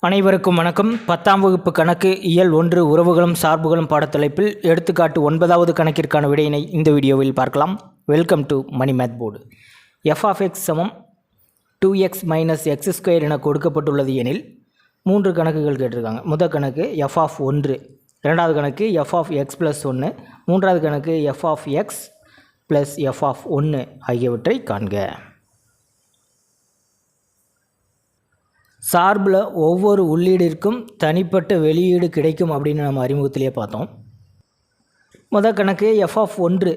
அனைவருக்கும் வணக்கம். 10ஆம் வகுப்பு கணக்கு இயல் 1 உறவுகளும் சார்புகளும் பாடத்தலைப்பில் எடுத்துக்காட்டு 9வது கணக்கிற்கான விடையினை இந்த வீடியோவில் பார்க்கலாம். Welcome to Mani math board. f(x) சமம் 2x மைனஸ் x² என கொடுக்கப்பட்டுள்ளது எனில் 3 கணக்குகள் கேட்டிருக்காங்க. முதல் கணக்கு f(1), இரண்டாவது கணக்கு f(x+1), மூன்றாவது கணக்கு f(x + f(1) ஆகியவற்றை காண்க. சார்பில் ஒவ்வொரு உள்ளீடிற்கும் தனிப்பட்ட வெளியீடு கிடைக்கும் அப்படின்னு நம்ம அறிமுகத்திலேயே பார்த்தோம். முதல் கணக்கு f(1).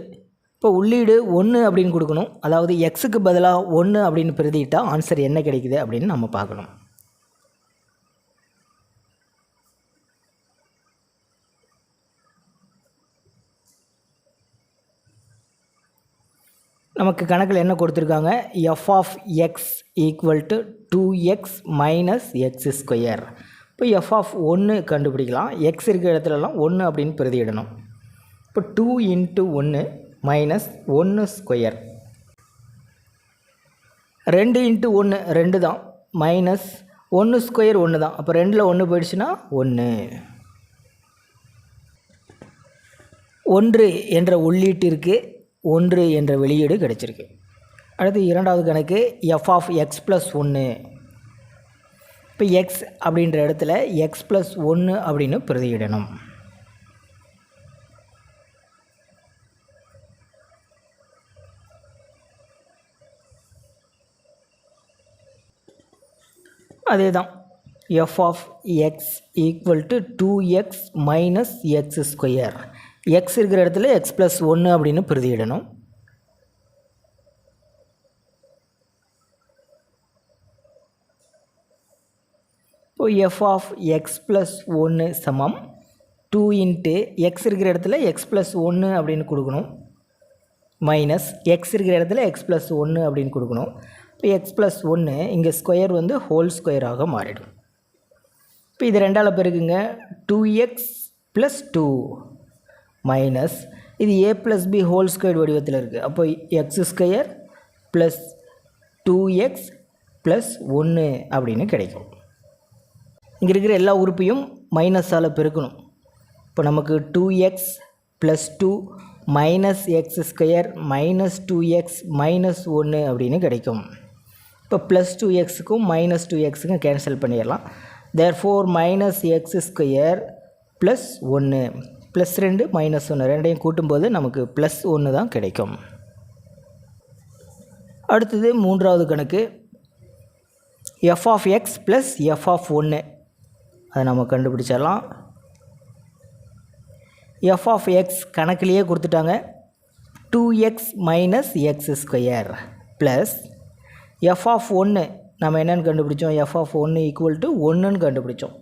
இப்போ உள்ளீடு 1 அப்படின்னு கொடுக்கணும். அதாவது எக்ஸுக்கு பதிலாக 1 அப்படின்னு பிரதியிட்டால் ஆன்சர் என்ன கிடைக்குது அப்படின்னு நம்ம பார்க்கணும். நமக்கு கணக்கில் என்ன கொடுத்துருக்காங்க, f(x) = 2x மைனஸ் x². இப்போ f(1) கண்டுபிடிக்கலாம். x இருக்கிற இடத்துலலாம் 1 அப்படின்னு பிரதியிடணும். இப்போ 2 × 1 மைனஸ் 1². 2 × 1 2 தான், மைனஸ் 1² 1 தான். அப்போ 2ல் 1 போயிடுச்சுன்னா 1. 1 என்ற உள்ளீட்டிற்கு 1 என்ற வெளியீடு கிடைச்சிருக்கு. அடுத்து இரண்டாவது கணக்கு f(x+1). இப்போ x அப்படின்ற இடத்துல x+1 அப்படின்னு பிரதியிடணும். அதே தான், f(x) = 2x minus x². x இருக்கிற இடத்துல x+1 அப்படின்னு பிரதியிடணும். இப்போ f(x+1) சமம் 2 × x இருக்கிற இடத்துல x+1 அப்படின்னு கொடுக்கணும், மைனஸ் x இருக்கிற இடத்துல x+1 அப்படின்னு கொடுக்கணும். இப்போ x+1 இங்கே ஸ்கொயர் வந்து ஹோல் ஸ்கொயராக மாறிடும். இப்போ இது 2ஆல் பெருக்குங்க, 2x + 2 மைனஸ் இது a + b ஹோல் ஸ்கொயர் வடிவத்தில் இருக்குது. அப்போ x² + 2x + 1 அப்படின்னு கிடைக்கும். இங்கே இருக்கிற எல்லா உறுப்பையும் மைனஸால் பெருக்கணும். இப்போ நமக்கு 2x + 2 minus x² minus 2x minus 1 அப்படின்னு கிடைக்கும். இப்போ +2xக்கும் -2xக்கும் கேன்சல் பண்ணிடலாம். தேர்ஃபோர் மைனஸ் x² + 1 +2 -1 ரெண்டையும் கூட்டும்போது நமக்கு +1 தான் கிடைக்கும். அடுத்தது மூன்றாவது கணக்கு f(x + f(1). அதை நம்ம கண்டுபிடிச்சிடலாம். f(x) கணக்கிலேயே கொடுத்துட்டாங்க, 2x minus x² plus f(1) நம்ம என்னென்னு கண்டுபிடிச்சோம், f(1) = 1ன்னு கண்டுபிடிச்சோம்.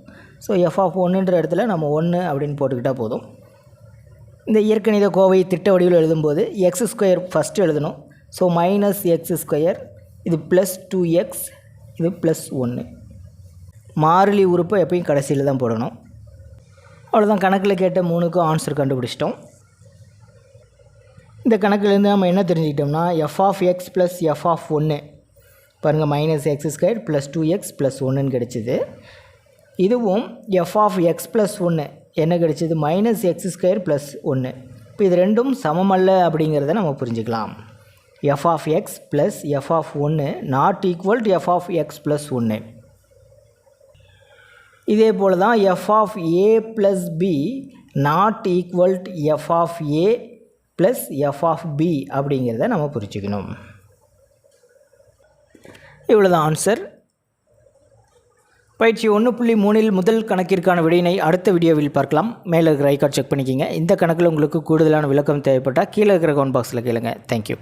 ஸோ f(1)ன்ற இடத்துல நம்ம 1 அப்படின்னு போட்டுக்கிட்டால் போதும். இந்த இயற்கணித கோவையை திட்ட வடிவில் எழுதும்போது x² ஃபஸ்ட்டு எழுதணும். ஸோ மைனஸ் x², இது +2x, இது +1. மாறிலி உறுப்பை எப்பயும் கடைசியில் தான் போடணும். அவ்வளோதான், கணக்கில் கேட்ட 3க்கும் ஆன்சர் கண்டுபிடிச்சிட்டோம். இந்த கணக்கிலேருந்து நம்ம என்ன தெரிஞ்சுக்கிட்டோம்னா, f(x + f(1) பாருங்கள், -x² + 2x + 1ன்னு கிடச்சிது. இதுவும் f(x+1) என்ன கிடைச்சிது, -x² + 1. இப்போ இது ரெண்டும் சமமல்ல அப்படிங்கிறத நம்ம புரிஞ்சுக்கலாம். f(x + f(1) ≠ f(x+1). இதே போல் தான் f(a + b) ≠ f(a + f(b) அப்படிங்கிறத நம்ம புரிஞ்சுக்கணும். இவ்வளோதான் ஆன்சர். பயிற்சி 1.3 முதல் கணக்கிற்கான விடையினை அடுத்த வீடியோவில் பார்க்கலாம். மேலே இருக்கிற ஐகார்ட் செக் பண்ணிக்கிங்க. இந்த கணக்கில் உங்களுக்கு கூடுதலான விளக்கம் தேவைப்பட்டால் கீழே இருக்கிற கமெண்ட் பாக்ஸில் கேளுங்க. தேங்க்யூ.